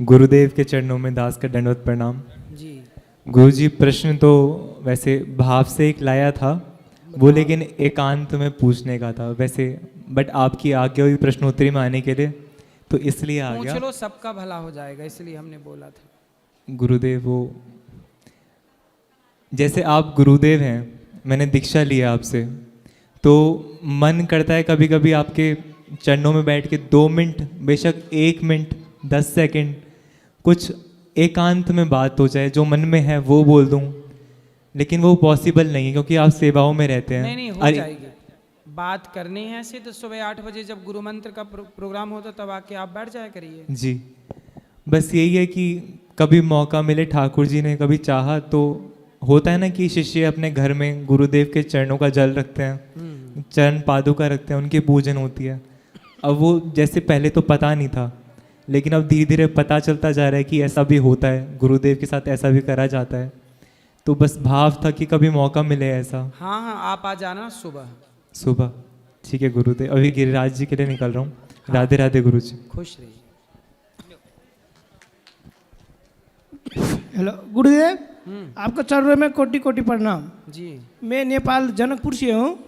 गुरुदेव के चरणों में दास का दंडवत प्रणाम। जी गुरुजी, प्रश्न तो वैसे भाव से एक लाया था वो, लेकिन एकांत में पूछने का था वैसे, बट आपकी आज्ञा हुई प्रश्नोत्तरी में आने के लिए, तो इसलिए आ पूछ गया। लो, सबका भला हो जाएगा, इसलिए हमने बोला था। गुरुदेव, वो जैसे आप गुरुदेव हैं, मैंने दीक्षा लिया आपसे, तो मन करता है कभी कभी आपके चरणों में बैठ के 2 मिनट, बेशक 1 मिनट 10 सेकंड कुछ एकांत में बात हो जाए, जो मन में है वो बोल दूं, लेकिन वो पॉसिबल नहीं है क्योंकि आप सेवाओं में रहते हैं। नहीं नहीं, हो जाएगी। बात करनी है ऐसे तो सुबह 8 बजे जब गुरु मंत्र का प्रोग्राम होता तब आके आप बैठ जाया करिए। जी, बस यही है कि कभी मौका मिले, ठाकुर जी ने कभी चाहा तो होता है ना कि शिष्य अपने घर में गुरुदेव के चरणों का जल रखते हैं, चरण पादुका रखते हैं, उनकी पूजन होती है। अब वो जैसे पहले तो पता नहीं था, लेकिन अब धीरे धीरे पता चलता जा रहा है कि ऐसा भी होता है, गुरुदेव के साथ ऐसा भी करा जाता है। तो बस भाव था कि कभी मौका मिले ऐसा। हाँ हाँ, आप आ जाना सुबह। सुबह ठीक है गुरुदेव, अभी गिरिराज जी के लिए निकल रहा हूँ। राधे राधे गुरु जी। खुश रहिए। हेलो गुरुदेव, आपको चरणों में कोटि कोटि प्रणाम। जी मैं नेपाल जनकपुर से हूँ।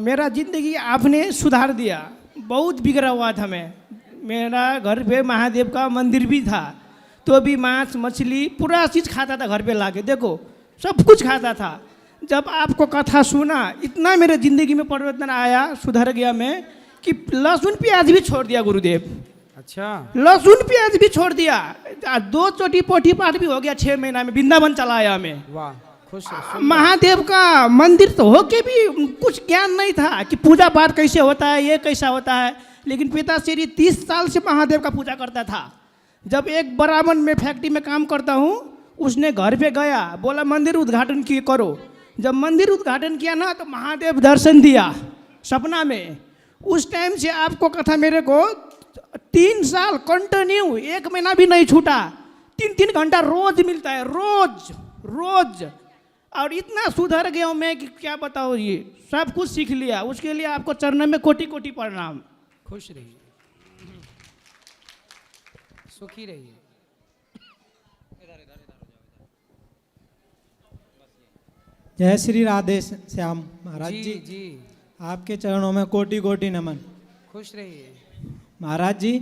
मेरा ज़िंदगी आपने सुधार दिया, बहुत बिगड़ा हुआ था मैं। मेरा घर पे महादेव का मंदिर भी था, तो भी मांस मछली पूरा चीज़ खाता था घर पे लाके, देखो सब कुछ खाता था। जब आपको कथा सुना, इतना मेरे ज़िंदगी में परिवर्तन आया, सुधर गया मैं कि लहसुन प्याज भी छोड़ दिया गुरुदेव। अच्छा, लहसुन प्याज भी छोड़ दिया। 2 चोटी पोटी पाठ भी हो गया 6 महीना में, वृंदावन चला आया मैं। वाह, खुश महादेव का मंदिर तो होके भी कुछ ज्ञान नहीं था कि पूजा पाठ कैसे होता है, ये कैसा होता है। लेकिन पिताश्री 30 साल से महादेव का पूजा करता था। जब एक ब्राह्मण में फैक्ट्री में काम करता हूँ, उसने घर पे गया, बोला मंदिर उद्घाटन किए करो। जब मंदिर उद्घाटन किया ना, तो महादेव दर्शन दिया सपना में। उस टाइम से आपको कथा मेरे को 3 साल कंटिन्यू, 1 महीना भी नहीं छूटा, 3-3 घंटा रोज मिलता है, रोज रोज। और इतना सुधर गया हूँ मैं कि क्या बताऊँ, ये सब कुछ सीख लिया। उसके लिए आपको चरणों में कोटि कोटि प्रणाम। खुश रहिए, सुखी रहिए। जय श्री राधे श्याम महाराज जी। जी आपके चरणों में कोटि कोटि नमन। खुश रहिए। महाराज जी,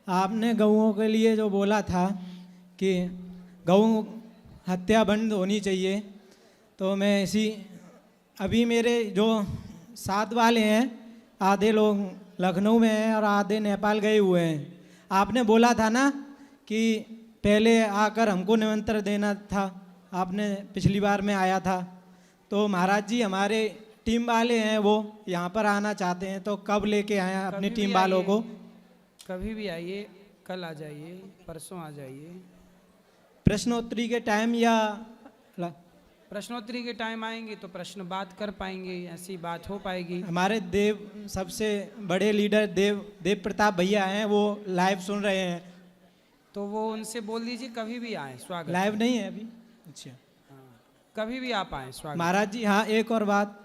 आपने गऊओं के लिए जो बोला था कि गऊ हत्या बंद होनी चाहिए, तो मैं इसी अभी मेरे जो साथ वाले हैं, आधे लोग लखनऊ में हैं और आधे नेपाल गए हुए हैं। आपने बोला था ना कि पहले आकर हमको निमंत्रण देना था, आपने पिछली बार में आया था। तो महाराज जी, हमारे टीम वाले हैं वो यहाँ पर आना चाहते हैं, तो कब लेके आए अपनी टीम वालों को? कभी भी आइए, कल आ जाइए, परसों आ जाइए। प्रश्नोत्तरी के टाइम या प्रश्नोत्तरी के टाइम आएंगे तो प्रश्न बात कर पाएंगे, ऐसी बात हो पाएगी। हमारे देव सबसे बड़े लीडर देव प्रताप भैया हैं, वो लाइव सुन रहे हैं, तो वो उनसे बोल दीजिए कभी भी आए, स्वागत। लाइव नहीं है अभी? अच्छा, कभी भी आप आए, स्वागत। महाराज जी, हाँ एक और बात,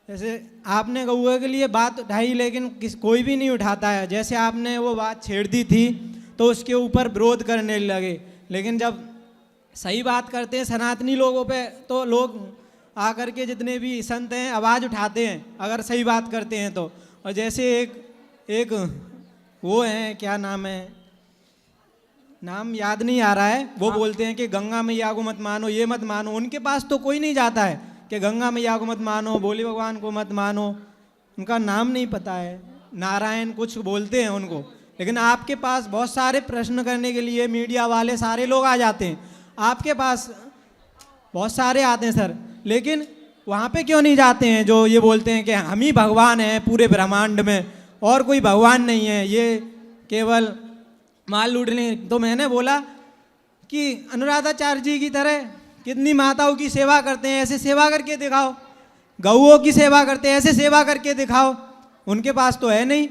जैसे आपने गौए के लिए बात उठाई, लेकिन कोई भी नहीं उठाता है। जैसे आपने वो बात छेड़ दी थी तो उसके ऊपर विरोध करने लगे, लेकिन जब सही बात करते हैं सनातनी लोगों पे, तो लोग आकर के जितने भी संत हैं आवाज़ उठाते हैं अगर सही बात करते हैं तो। और जैसे एक वो हैं, क्या नाम है, नाम याद नहीं आ रहा है, वो बोलते हैं कि गंगा मैया को मत मानो, ये मत मानो। उनके पास तो कोई नहीं जाता है कि गंगा मैया को मत मानो, भोले भगवान को मत मानो, उनका नाम नहीं पता है, नारायण कुछ बोलते हैं उनको। लेकिन आपके पास बहुत सारे प्रश्न करने के लिए मीडिया वाले सारे लोग आ जाते हैं, आपके पास बहुत सारे आते हैं सर, लेकिन वहाँ पे क्यों नहीं जाते हैं जो ये बोलते हैं कि हम ही भगवान हैं पूरे ब्रह्मांड में और कोई भगवान नहीं है, ये केवल माल लूटने। तो मैंने बोला कि अनुराधाचार्य जी की तरह कितनी माताओं की सेवा करते हैं, ऐसे सेवा करके दिखाओ। गऊओं की सेवा करते हैं, ऐसे सेवा करके दिखाओ। उनके पास तो है नहीं।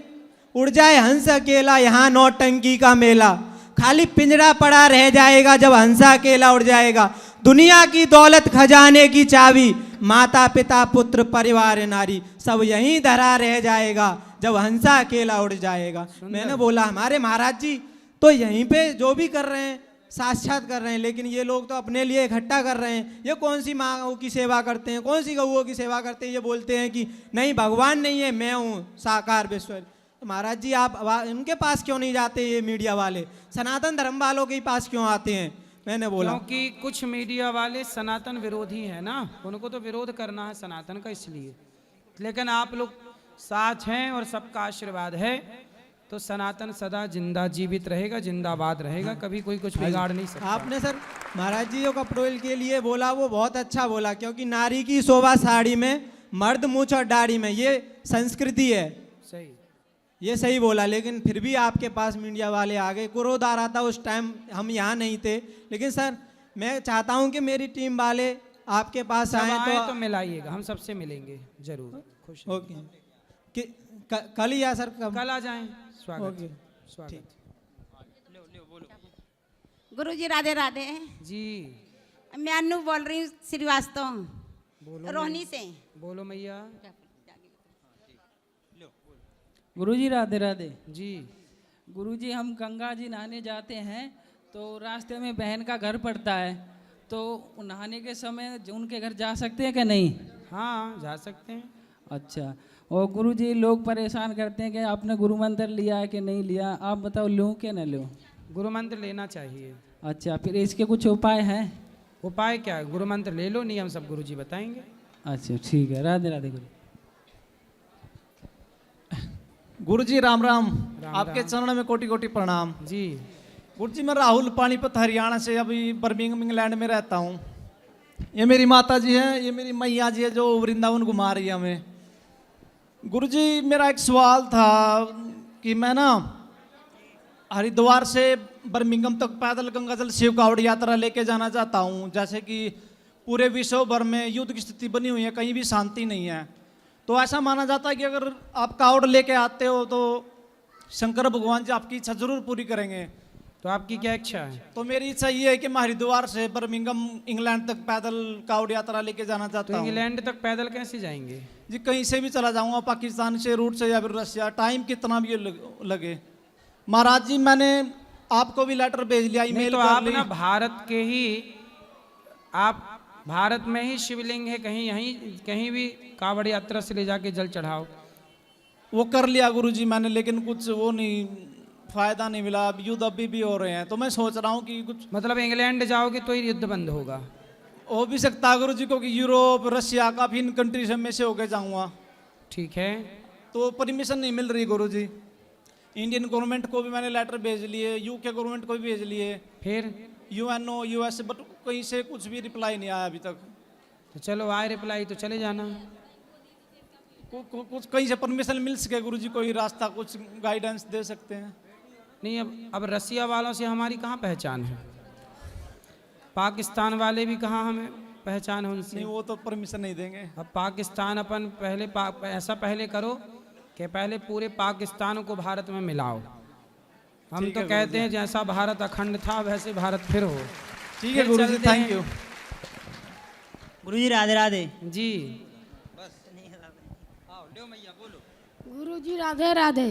उड़ जाए हंस अकेला, यहाँ नौटंकी का मेला, खाली पिंजरा पड़ा रह जाएगा जब हंसा अकेला उड़ जाएगा। दुनिया की दौलत खजाने की चाबी, माता पिता पुत्र परिवार नारी, सब यहीं धरा रह जाएगा जब हंसा अकेला उड़ जाएगा। मैंने बोला हमारे महाराज जी तो यहीं पे जो भी कर रहे हैं साक्षात कर रहे हैं, लेकिन ये लोग तो अपने लिए इकट्ठा कर रहे हैं। ये कौन सी माँ की सेवा करते हैं, कौन सी गऊओं की सेवा करते हैं? ये बोलते हैं कि नहीं भगवान नहीं है, मैं हूँ साकार विश्व। तो महाराज जी आप उनके पास क्यों नहीं जाते? ये मीडिया वाले सनातन धर्म वालों के पास क्यों आते हैं? मैंने बोला क्योंकि कुछ मीडिया वाले सनातन विरोधी हैं ना, उनको तो विरोध करना है सनातन का, इसलिए। लेकिन आप लोग साथ हैं और सबका आशीर्वाद है तो सनातन सदा जिंदा जीवित रहेगा, जिंदाबाद रहेगा, कभी कोई कुछ बिगाड़ नहीं सकता। आपने सर महाराज जी का प्रोल के लिए बोला, वो बहुत अच्छा बोला, क्योंकि नारी की शोभा साड़ी में, मर्द मूछ और दाढ़ी में, ये संस्कृति है। सही, ये सही बोला। लेकिन फिर भी आपके पास मीडिया वाले आ गए, क्रोध आ रहा था उस टाइम, हम यहाँ नहीं थे। लेकिन सर मैं चाहता हूँ कि मेरी टीम वाले आपके पास आए तो मिलाइएगा, हम सबसे मिलेंगे जरूर। खुश हैं। ओके कल ही या सर कल आ जाएं। स्वागत, ओके स्वागत गुरु जी राधे राधे जी। मैं अनु बोल रही हूँ श्रीवास्तव, बोलो रोहनी से। बोलो मैया गुरुजी राधे राधे। जी। गुरुजी हम गंगा जी नहाने जाते हैं तो रास्ते में बहन का घर पड़ता है, तो नहाने के समय उनके घर जा सकते हैं क्या? नहीं? हाँ जा सकते हैं। अच्छा। और गुरुजी लोग परेशान करते हैं कि आपने गुरु मंत्र लिया है कि नहीं लिया, आप बताओ लूँ कि ना लूँ? गुरु मंत्र लेना चाहिए। अच्छा, फिर इसके कुछ उपाय हैं? उपाय क्या है? गुरु मंत्र ले लो, नियम सब गुरुजी बताएंगे। अच्छा ठीक है, राधे राधे गुरु। गुरुजी राम राम, आपके राम। चरण में कोटि कोटि प्रणाम। जी। गुरुजी मैं राहुल पानीपत हरियाणा से अभी बर्मिंघम इंग्लैंड में रहता हूँ। ये मेरी माता जी हैं, ये मेरी मैया जी है जो वृंदावन घुमा रही है हमें। गुरुजी मेरा एक सवाल था कि मैं ना हरिद्वार से बर्मिंघम तक पैदल गंगा जल शिव कावड़ यात्रा लेके जाना चाहता हूँ। जैसे कि पूरे विश्व भर में युद्ध की स्थिति बनी हुई है, कहीं भी शांति नहीं है, तो ऐसा माना जाता है कि अगर आप कावड़ लेके आते हो तो शंकर भगवान जी आपकी इच्छा जरूर पूरी करेंगे। तो आपकी क्या इच्छा है? तो मेरी इच्छा ये है कि मैं हरिद्वार से बर्मिंघम इंग्लैंड तक पैदल कावड़ यात्रा लेके जाना तो चाहता हूँ। इंग्लैंड तक पैदल कैसे जाएंगे? जी कहीं से भी चला जाऊंगा, पाकिस्तान से रूट से या फिर रशिया, टाइम कितना भी लगे। महाराज जी मैंने आपको भी लेटर भेज लिया, नहीं ईमेल तो कर आप ली। ना भारत के ही, आप भारत में ही शिवलिंग है, कहीं यहीं कहीं भी कावड़ यात्रा से ले जाके जल चढ़ाओ। वो कर लिया गुरुजी मैंने, लेकिन कुछ वो नहीं, फायदा नहीं मिला। अब युद्ध अभी भी हो रहे हैं, तो मैं सोच रहा हूँ कि कुछ मतलब इंग्लैंड जाओगे तो ही युद्ध बंद होगा? हो भी सकता है गुरुजी, क्योंकि यूरोप रशिया काफी इन कंट्रीज में से होके जाऊंगा, ठीक है। तो परमिशन नहीं मिल रही गुरुजी। इंडियन गवर्नमेंट को भी मैंने लेटर भेज लिए, यूके गवर्नमेंट को भी भेज लिए, फिर यूएनओ यूएस, बट कहीं से कुछ भी रिप्लाई नहीं आया अभी तक। तो चलो आए रिप्लाई तो चले जाना। कुछ कहीं से परमिशन मिल सके गुरुजी, कोई रास्ता कुछ गाइडेंस दे सकते हैं? नहीं, अब रसिया वालों से हमारी कहाँ पहचान है, पाकिस्तान वाले भी कहाँ हमें पहचान है उनसे। नहीं वो तो परमिशन नहीं देंगे। अब पाकिस्तान अपन पहले ऐसा पहले करो कि पहले पूरे पाकिस्तान को भारत में मिलाओ। हम तो कहते हैं जैसा भारत अखंड था वैसे भारत फिर हो। ठीक है फिर गुरुजी, चलते थैंक हैं। यू। गुरुजी राधे राधे। जी। गुरुजी राधे राधे।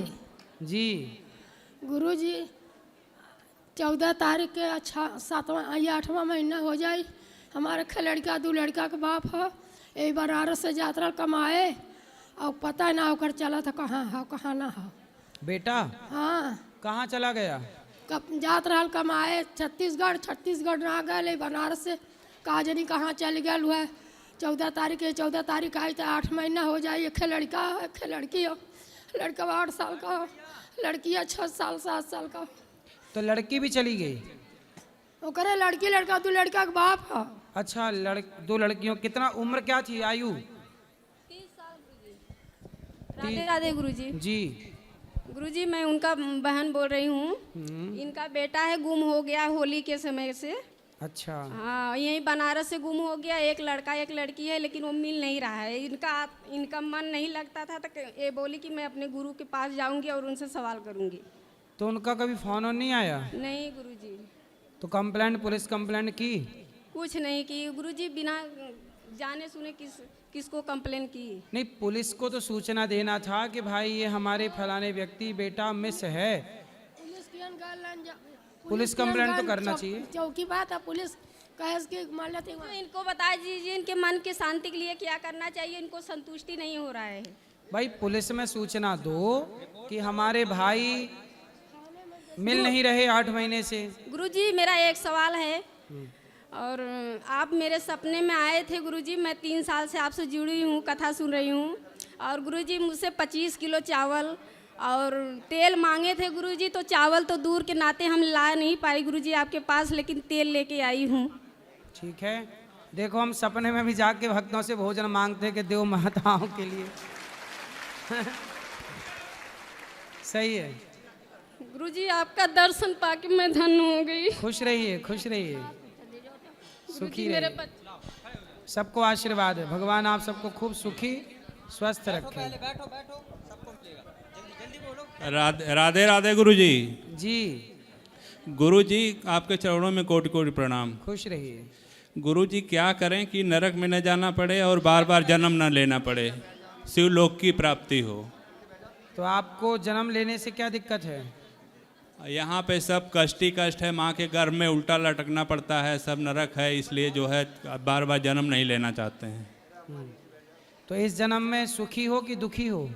जी। गुरुजी 14 तारीख के अच्छा 7वां या 8वां महीना हो जाए, हमारे लड़का 2 लड़का के बाप है, यही बनारस से यात्रा कमाए और पता ना होकर चला था कहाँ है कहाँ ना है। बेटा हाँ कहाँ चला गया? कब यात्रा कमाए छत्तीसगढ़ ना गए, बनारस से कहा जनी कहाँ चल गया हुआ है। 14 तारीख आई तो 8 महीना हो जाए। एक लड़का एक लड़की हो, लड़का 8 साल का हो, लड़की 6 साल 7 साल का। तो लड़की भी चली गई? ओकरे लड़की लड़का 2 लड़का के बाप है। अच्छा 2 लड़कियों, कितना उम्र क्या थी, आयु? राधे राधे गुरुजी। जी। गुरुजी मैं उनका बहन बोल रही हूँ। इनका बेटा है, गुम हो गया होली के समय से। अच्छा। हाँ यहीं बनारस से गुम हो गया। एक लड़का एक लड़की है, लेकिन वो मिल नहीं रहा है। इनका मन नहीं लगता था, तो ये बोली कि मैं अपने गुरु के पास जाऊंगी और उनसे सवाल करूंगी। तो उनका कभी फोन नहीं आया? नहीं गुरुजी। तो कंप्लेंट, पुलिस कंप्लेंट की? कुछ नहीं की गुरुजी, बिना जाने सुने किसको कंप्लेन की? नहीं, पुलिस को तो सूचना देना था कि भाई ये हमारे फलाने व्यक्ति बेटा मिस है। पुलिस किया पुलिस कंप्लेंट तो करना चाहिए। चौकी बात है, पुलिस कहे कि मान लेते तो इनको बता दीजिए इनके मन की शांति के लिए क्या करना चाहिए, इनको संतुष्टि नहीं हो रहा है। भाई पुलिस में सूचना दो कि हमारे भाई मिल नहीं रहे 8 महीने से। गुरुजी मेरा एक सवाल है, और आप मेरे सपने में आए थे गुरुजी। मैं 3 साल से आपसे जुड़ी हूँ, कथा सुन रही हूँ। और गुरुजी मुझसे 25 किलो चावल और तेल मांगे थे गुरुजी। तो चावल तो दूर के नाते हम ला नहीं पाए गुरुजी आपके पास, लेकिन तेल लेके आई हूँ। ठीक है, देखो हम सपने में भी जाके भक्तों से भोजन मांगते कि देव महताओं के लिए। सही है गुरुजी, आपका दर्शन पाके मैं धन्य हो गई। खुश रहिए, खुश रहिए, सुखी गुरुजी मेरे रहिए। सबको आशीर्वाद है, भगवान आप सबको खूब सुखी स्वस्थ रखे। राधे राधे गुरुजी। जी गुरुजी आपके चरणों में कोटि कोटि प्रणाम। खुश रहिए। गुरुजी क्या करें कि नरक में न जाना पड़े और बार बार जन्म न लेना पड़े, शिवलोक की प्राप्ति हो। तो आपको जन्म लेने से क्या दिक्कत है? यहाँ पे सब कष्ट ही कष्ट है, माँ के गर्भ में उल्टा लटकना पड़ता है, सब नरक है, इसलिए जो है बार बार जन्म नहीं लेना चाहते हैं। तो इस जन्म में सुखी हो कि दुखी हो?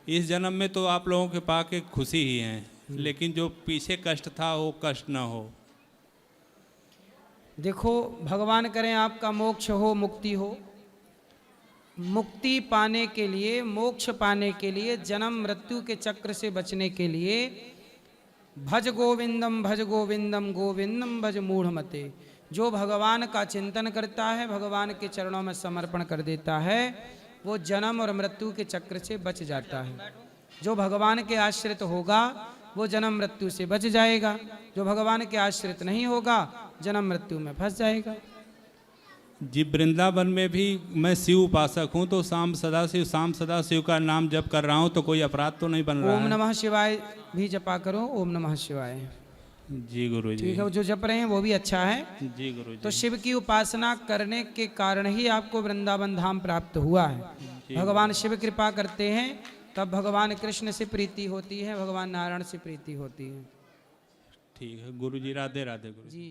इस जन्म में तो आप लोगों के पाके खुशी ही है, लेकिन जो पीछे कष्ट था वो कष्ट न हो। देखो भगवान करें आपका मोक्ष हो, मुक्ति हो। मुक्ति पाने के लिए, मोक्ष पाने के लिए, जन्म मृत्यु के चक्र से बचने के लिए भज गोविंदम गोविंदम भज मूढ़मते। जो भगवान का चिंतन करता है, भगवान के चरणों में समर्पण कर देता है, वो जन्म और मृत्यु के चक्र से बच जाता है। जो भगवान के आश्रित होगा वो जन्म मृत्यु से बच जाएगा, जो भगवान के आश्रित नहीं होगा जन्म मृत्यु में फंस जाएगा। जी वृंदावन में भी मैं शिव उपासक हूँ, तो शाम सदा शिव का नाम जप कर रहा हूँ, तो कोई अपराध तो नहीं बन रहा ओम है? नमः शिवाय भी जपा करो, ओम नमः शिवाय। जी गुरु जी। ठीक है, जो जप रहे हैं वो भी अच्छा है। जी गुरु जी। तो शिव की उपासना करने के कारण ही आपको वृंदावन धाम प्राप्त हुआ है। भगवान शिव कृपा करते हैं तब भगवान कृष्ण से प्रीति होती है, भगवान नारायण से प्रीति होती है। ठीक है गुरु जी, राधे राधे गुरु जी।